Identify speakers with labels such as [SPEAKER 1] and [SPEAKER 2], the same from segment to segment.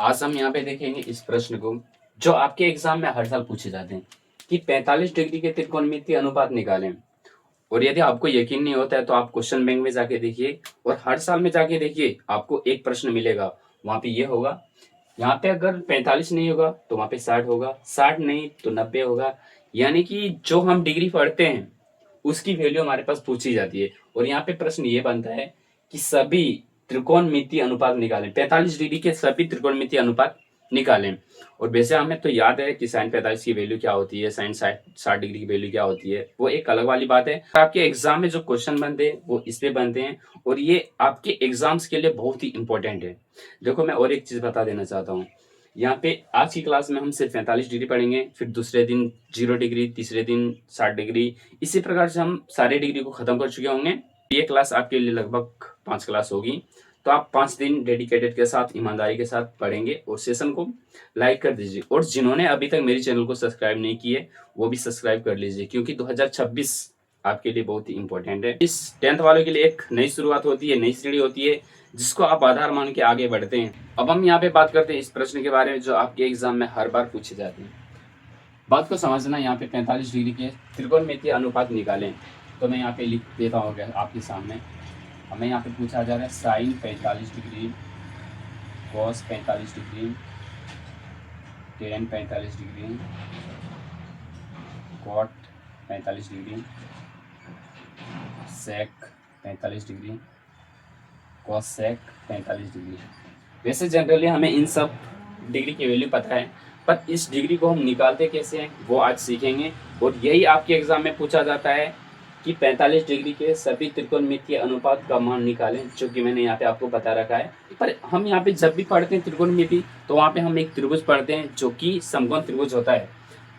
[SPEAKER 1] आज हम यहाँ पे देखेंगे इस प्रश्न को जो आपके एग्जाम में हर साल पूछे जाते हैं कि 45 डिग्री के त्रिकोणमितीय अनुपात निकालें। और यदि आपको यकीन नहीं होता है तो आप क्वेश्चन बैंक में जाके देखिए और हर साल में जाके देखिए, आपको एक प्रश्न मिलेगा। वहां पे ये होगा, यहाँ पे अगर 45 नहीं होगा तो वहां पे 60 होगा, 60 नहीं तो 90 होगा। यानी कि जो हम डिग्री पढ़ते हैं उसकी वैल्यू हमारे पास पूछी जाती है। और यहाँ पे प्रश्न ये बनता है कि सभी त्रिकोणमितीय अनुपात निकालें, 45 डिग्री के सभी त्रिकोणमितीय अनुपात निकालें। और वैसे हमें तो याद है कि साइन 45 की वैल्यू क्या होती है, साइन 60 डिग्री की वैल्यू क्या होती है, वो एक अलग वाली बात है। आपके एग्जाम में जो क्वेश्चन बनते हैं वो इस पे बनते हैं और ये आपके एग्जाम्स के लिए बहुत ही इंपॉर्टेंट है। देखो, मैं और एक चीज बता देना चाहता हूँ। यहाँ पे आज की क्लास में हम सिर्फ 45 डिग्री पढ़ेंगे, फिर दूसरे दिन 0 डिग्री, तीसरे दिन 60 डिग्री, इसी प्रकार से हम सारे डिग्री को खत्म कर चुके होंगे। ये क्लास आपके लिए लगभग 5 क्लास होगी, तो आप 5 दिन डेडिकेटेड के साथ, ईमानदारी के साथ पढ़ेंगे और सेशन को लाइक कर दीजिए। और जिन्होंने अभी तक मेरे चैनल को सब्सक्राइब नहीं किए वो भी सब्सक्राइब कर लीजिए, क्योंकि 2026 आपके लिए बहुत ही इंपॉर्टेंट है। इस 10th वालों के लिए एक नई शुरुआत होती है, नई सीढ़ी होती है, जिसको आप आधार मान के आगे बढ़ते हैं। अब हम यहाँ पे बात करते हैं इस प्रश्न के बारे में जो आपके एग्जाम में हर बार पूछे जाते हैं। बात को समझना, यहाँ पे 45 डिग्री के त्रिकोणमितीय अनुपात निकालें। तो मैं यहाँ पे लिख देता हूँ आपके सामने। हमें यहाँ पे पूछा जा रहा है sine 45 degree, cos 45 degree, tan 45 degree, cot 45 degree, sec 45 degree, cos sec 45 degree. वैसे जनरली हमें इन सब डिग्री की वैल्यू पता है, पर इस डिग्री को हम निकालते कैसे हैं वो आज सीखेंगे। और यही आपके एग्जाम में पूछा जाता है कि 45 डिग्री के सभी त्रिकोणमितीय अनुपात का मान निकालें, जो कि मैंने यहाँ पे आपको बता रखा है। पर हम यहाँ पे जब भी पढ़ते हैं त्रिकोणमिति, तो वहाँ पे हम एक त्रिभुज पढ़ते हैं जो कि समकोण त्रिभुज होता है।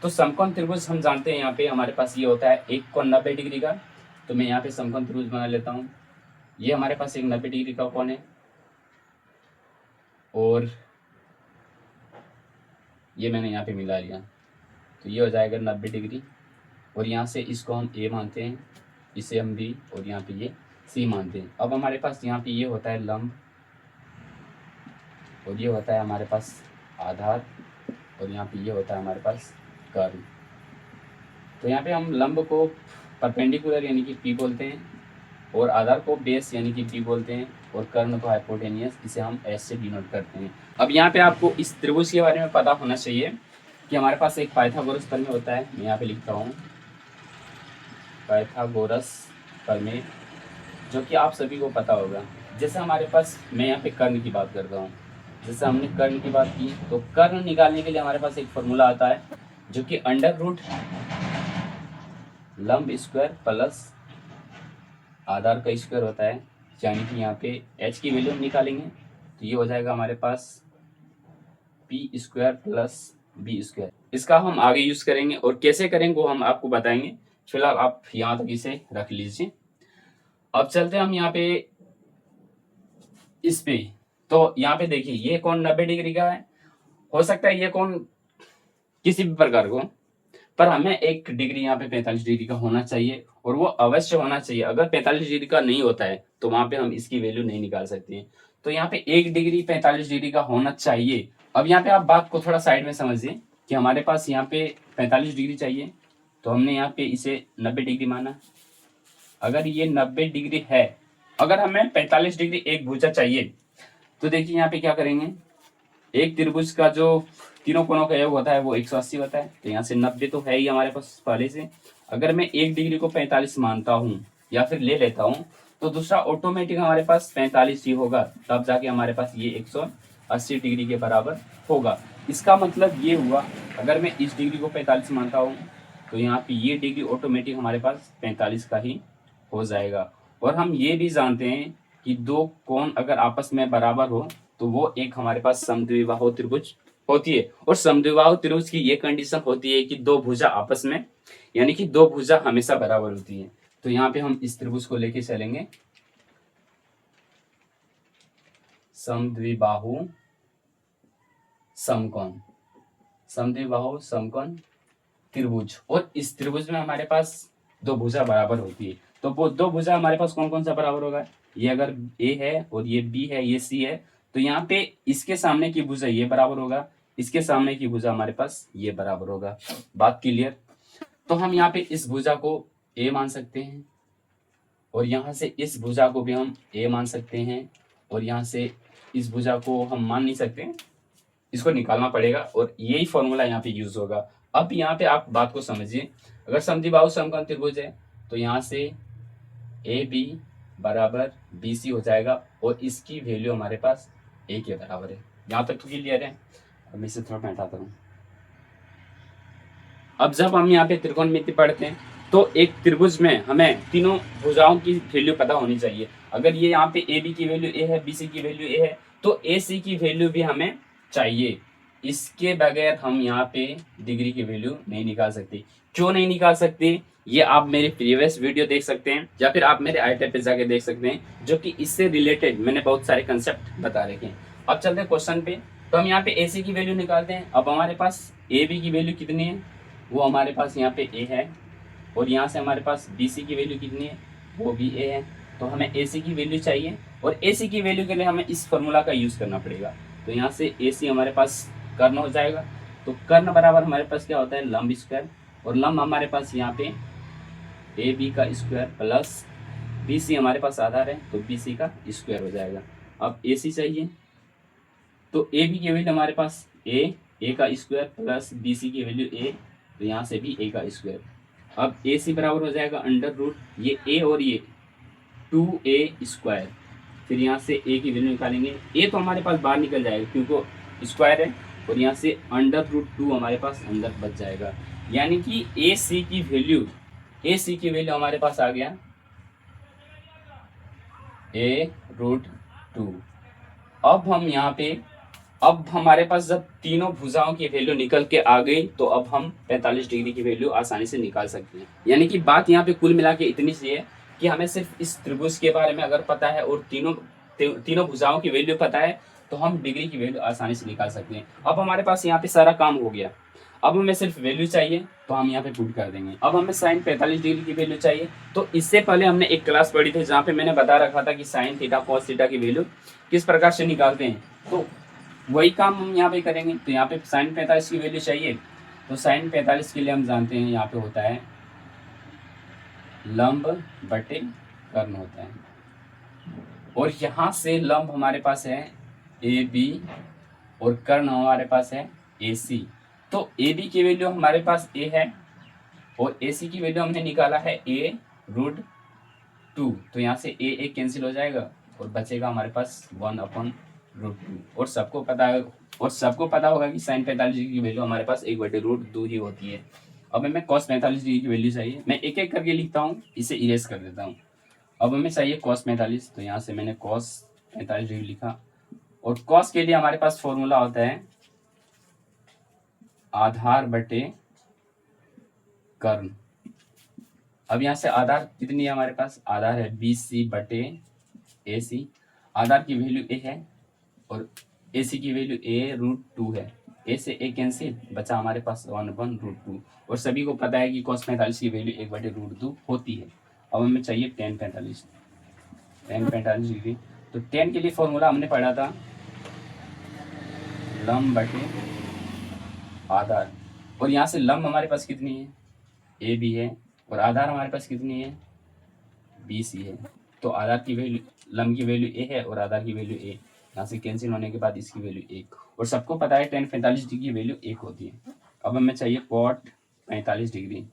[SPEAKER 1] तो समकोण त्रिभुज हम जानते हैं, यहाँ पे हमारे पास ये होता है एक कोण 90 डिग्री का। तो मैं यहाँ पे समकोण त्रिभुज बना लेता हूँ। ये हमारे पास एक 90 डिग्री का कोण है और ये मैंने यहाँ पे मिला लिया, तो ये हो जाएगा 90 डिग्री। और यहाँ से इसको हम ए मानते हैं, इसे हम बी, और यहाँ पे ये सी मानते हैं। अब हमारे पास यहाँ पे ये होता है लंब और ये होता है हमारे पास आधार, और यहाँ पे ये होता है हमारे पास कर्ण। तो यहाँ पे हम लंब को परपेंडिकुलर यानी कि पी बोलते हैं, और आधार को बेस यानी कि बी बोलते हैं, और कर्ण को हाइपोटेनियस, इसे हम एस से डिनोट करते हैं। अब यहाँ पे आपको इस त्रिभुज के बारे में पता होना चाहिए कि हमारे पास एक पाइथागोरस प्रमेय होता है। मैं यहाँ पे लिखता हूँ पाइथागोरस प्रमेय, जो कि आप सभी को पता होगा। जैसे हमारे पास, मैं यहाँ पे कर्ण की बात करता हूँ, जैसे हमने कर्ण की बात की, तो कर्ण निकालने के लिए हमारे पास एक फॉर्मूला आता है जो कि अंडर रूट लंब स्क्वायर प्लस आधार का स्क्वायर होता है। यानी कि यहाँ पे h की वैल्यू हम निकालेंगे तो ये हो जाएगा हमारे पास P square plus B square. इसका हम आगे यूज करेंगे और कैसे करेंगे वो हम आपको बताएंगे। फिलहाल आप यहाँ तक इसे रख लीजिए। अब चलते हैं हम यहाँ पे इस पे। तो यहाँ पे देखिए, ये कोण 90 डिग्री का है। हो सकता है ये कोण किसी भी प्रकार को, पर हमें एक डिग्री यहाँ पे 45 डिग्री का होना चाहिए, और वो अवश्य होना चाहिए। अगर 45 डिग्री का नहीं होता है तो वहां पे हम इसकी वैल्यू नहीं निकाल सकते हैं। तो यहाँ पे एक डिग्री 45 डिग्री का होना चाहिए। अब यहाँ पे आप बात को थोड़ा साइड में समझिए कि हमारे पास यहाँ पे 45 डिग्री चाहिए, तो हमने यहाँ पे इसे 90 डिग्री माना। अगर ये 90 डिग्री है, अगर हमें 45 डिग्री एक भुजा चाहिए, तो देखिए यहाँ पे क्या करेंगे। एक त्रिभुज का जो तीनों कोणों का योग होता है वो 180 होता है। तो यहाँ से 90 तो है ही हमारे पास पहले से। अगर मैं एक डिग्री को 45 मानता हूँ या फिर ले लेता हूँ, तो दूसरा ऑटोमेटिक हमारे पास 45 ही होगा, तब जाके हमारे पास ये 180 डिग्री के बराबर होगा। इसका मतलब ये हुआ, अगर मैं इस डिग्री को 45 मानता हूँ तो यहाँ पे ये डिग्री ऑटोमेटिक हमारे पास 45 का ही हो जाएगा। और हम ये भी जानते हैं कि दो कोण अगर आपस में बराबर हो तो वो एक हमारे पास समद्विबाहु त्रिभुज होती है। और समद्विबाहु त्रिभुज की ये कंडीशन होती है कि दो भुजा आपस में, यानी कि दो भुजा हमेशा बराबर होती है। तो यहाँ पे हम इस त्रिभुज को लेके चलेंगे, समद्विबाहु समकोण, समद्विबाहु समकोण त्रिभुज। और इस त्रिभुज में हमारे पास दो भुजा बराबर होती है। तो वो दो भुजा हमारे पास कौन कौन सा बराबर होगा, ये अगर ए है और ये बी है, ये सी है, तो यहाँ पे इसके सामने की भुजा ये बराबर होगा, इसके सामने की भुजा हमारे पास ये बराबर होगा। बात क्लियर? तो हम यहाँ पे इस भुजा को ए मान सकते हैं और यहाँ से इस भुजा को भी हम ए मान सकते हैं और यहाँ से इस भुजा को हम मान नहीं सकते, इसको निकालना पड़ेगा और यही फॉर्मूला यहाँ पे यूज होगा। अब यहाँ पे आप बात को समझिए, अगर समद्विबाहु समकोण त्रिभुज है तो यहाँ से ए बी बराबर बी सी हो जाएगा और इसकी वैल्यू हमारे पास ए के बराबर है। यहाँ तक तो क्लियर है। अब मैं इसे थोड़ा मैं हटाता हूँ। अब जब हम यहाँ पे त्रिकोणमिति पढ़ते हैं तो एक त्रिभुज में हमें तीनों भुजाओं की वैल्यू पता होनी चाहिए। अगर ये यहाँ पे ए बी की वैल्यू ए है, बी सी की वैल्यू ए है, तो ए सी की वैल्यू भी हमें चाहिए। इसके बगैर हम यहाँ पे डिग्री की वैल्यू नहीं निकाल सकते। क्यों नहीं निकाल सकते, ये आप मेरे प्रीवियस वीडियो देख सकते हैं या फिर आप मेरे आई पे जाके देख सकते हैं, जो कि इससे रिलेटेड मैंने बहुत सारे कंसेप्ट बता रखे हैं। अब चलते हैं क्वेश्चन पे। तो हम यहाँ पे ए सी की वैल्यू निकालते हैं। अब हमारे पास ए बी की वैल्यू कितनी है, वो हमारे पास यहाँ पे ए है और यहाँ से हमारे पास बी सी की वैल्यू कितनी है, वो भी ए है। तो हमें ए सी की वैल्यू चाहिए और ए सी की वैल्यू के लिए हमें इस फॉर्मूला का यूज़ करना पड़ेगा। तो यहाँ से ए सी हमारे पास कर्ण हो जाएगा। तो कर्ण बराबर हमारे पास क्या होता है, लंब स्क्वायर, और लंब हमारे पास यहाँ पे ए बी का स्क्वायर प्लस बी सी हमारे पास आधार है तो बी सी का स्क्वायर हो जाएगा। अब ए सी चाहिए तो ए बी की वैल्यू हमारे पास ए का स्क्वायर प्लस बी सी की वैल्यू ए, तो यहाँ से भी ए का स्क्वायर। अब ए सी बराबर हो जाएगा अंडर रूट ये ए और ये 2a स्क्वायर, फिर यहाँ से ए की वैल्यू निकालेंगे। ए तो हमारे पास बाहर निकल जाएगा क्योंकि स्क्वायर है और यहाँ से अंडर रूट 2 हमारे पास अंदर बच जाएगा। यानी कि ए सी की वैल्यू हमारे पास आ गया a√2। अब हम यहाँ पे अब हमारे पास जब तीनों भुजाओं की वैल्यू निकल के आ गई तो अब हम 45 डिग्री की वैल्यू आसानी से निकाल सकते हैं। यानी कि बात यहाँ पे कुल मिला के इतनी सी है कि हमें सिर्फ इस त्रिभुज के बारे में अगर पता है और तीनों भुजाओं की वैल्यू पता है तो हम डिग्री की वैल्यू आसानी से निकाल सकते हैं। अब हमारे पास यहाँ पे सारा काम हो गया। अब हमें सिर्फ वैल्यू चाहिए तो हम यहाँ पे पुट कर देंगे। अब हमें साइन 45 डिग्री की वैल्यू चाहिए। तो इससे पहले हमने एक क्लास पढ़ी थी जहाँ पे मैंने बता रखा था कि साइन थीटा कॉस थीटा की वैल्यू किस प्रकार से निकालते हैं, तो वही काम हम यहाँ पे करेंगे। तो यहाँ पे साइन 45 की वैल्यू चाहिए, तो साइन 45 के लिए हम जानते हैं यहाँ पे होता है लंब बटे कर्ण होता है, और यहाँ से लंब हमारे पास है ए बी और कर्ण हमारे पास है ए सी। तो ए बी की वैल्यू हमारे पास ए है और ए सी की वैल्यू हमने निकाला है a√2। तो यहाँ से ए कैंसिल हो जाएगा और बचेगा हमारे पास 1/√2। और सबको पता होगा कि साइन 45 डिग्री की वैल्यू हमारे पास 1/√2 ही होती है। अब हमें कॉस 45 डिग्री की वैल्यू चाहिए। मैं एक एक करके लिखता हूँ, इसे इरेज कर देता हूँ। अब हमें चाहिए कॉस 45, तो यहाँ से मैंने कॉस 45 डिग्री लिखा। और कॉस के लिए हमारे पास फॉर्मूला होता है आधार बटे कर्ण। अब यहाँ से आधार कितनी है हमारे पास, आधार है बी सी बटे ए सी। आधार की वैल्यू ए है और ए सी की वैल्यू a√2 है। ए से ए कैंसिल, बचा हमारे पास 1/√2। और सभी को पता है कि cos 45 की वैल्यू 1/√2 होती है। अब हमें चाहिए tan 45 डिग्री। तो tan के लिए फॉर्मूला हमने पढ़ा था लंब बटे आधार, और यहाँ से लंब हमारे पास कितनी है, ए बी है, और आधार हमारे पास कितनी है, बी सी है। तो आधार की वैल्यू, लंब की वैल्यू ए है और आधार की वैल्यू ए, यहाँ से कैंसिल होने के बाद इसकी वैल्यू 1। और सबको पता है tan 45 डिग्री की वैल्यू 1 होती है। अब हमें चाहिए cot 45 डिग्री।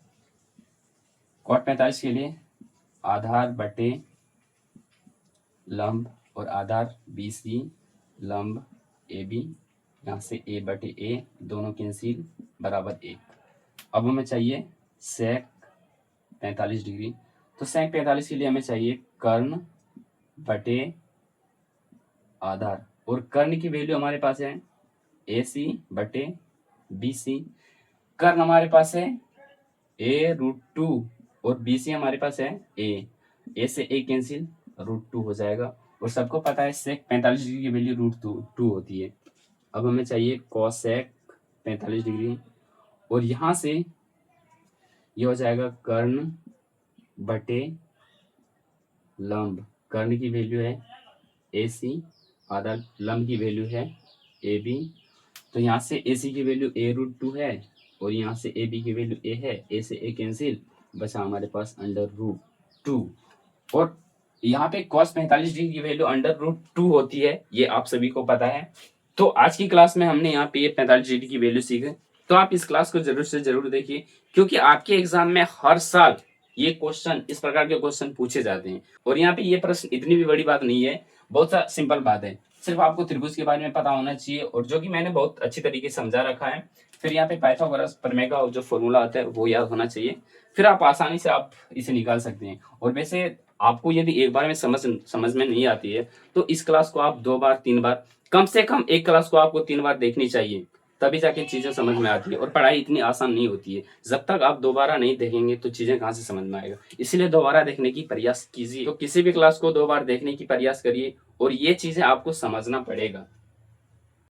[SPEAKER 1] cot 45 के लिए आधार बटे लंब और आधार बी सी लंब ए बी, यहाँ से a बटे ए दोनों कैंसिल बराबर 1। अब हमें चाहिए sec 45 डिग्री। तो sec 45 के लिए हमें चाहिए कर्ण बटे आधार, और कर्ण की वैल्यू हमारे पास है ए सी बटे बी सी। कर्ण हमारे पास है a√2 और बी सी हमारे पास है ए से ए कैंसिल, √2 हो जाएगा। और सबको पता है sec 45 डिग्री की वैल्यू √2 होती है। अब हमें चाहिए cos sec 45 डिग्री, और यहाँ से ये हो जाएगा कर्ण बटे लंब। कर्ण की वैल्यू है ए सी आधार लंब की वैल्यू है ए बी। तो यहाँ से ए सी की वैल्यू a√2 है और यहाँ से ए बी की वैल्यू a है। ए से a कैंसिल, बचा हमारे पास √2। और यहाँ पे cos 45 डिग्री की वैल्यू √2 होती है, ये आप सभी को पता है। तो आज की क्लास में हमने यहाँ पे 45 डिग्री की वैल्यू सीखे। तो आप इस क्लास को जरूर से जरूर देखिए, क्योंकि आपके एग्जाम में हर साल ये क्वेश्चन, इस प्रकार के क्वेश्चन पूछे जाते हैं। और यहाँ पे ये प्रश्न इतनी भी बड़ी बात नहीं है, बहुत सा सिंपल बात है। सिर्फ आपको त्रिभुज के बारे में पता होना चाहिए, और जो कि मैंने बहुत अच्छी तरीके से समझा रखा है। फिर यहाँ पे पाइथागोरस प्रमेय का जो फॉर्मूला आता है वो याद होना चाहिए, फिर आप आसानी से आप इसे निकाल सकते हैं। और वैसे आपको यदि एक बार में समझ में नहीं आती है तो इस क्लास को आप 2 बार 3 बार, कम से कम एक क्लास को आपको 3 बार देखनी चाहिए, तभी जाके चीजें समझ में आती है। और पढ़ाई इतनी आसान नहीं होती है, जब तक आप दोबारा नहीं देखेंगे तो चीजें कहाँ से समझ में आएगा। इसलिए दोबारा देखने की प्रयास कीजिए। तो किसी भी क्लास को 2 बार देखने की प्रयास करिए और ये चीजें आपको समझना पड़ेगा।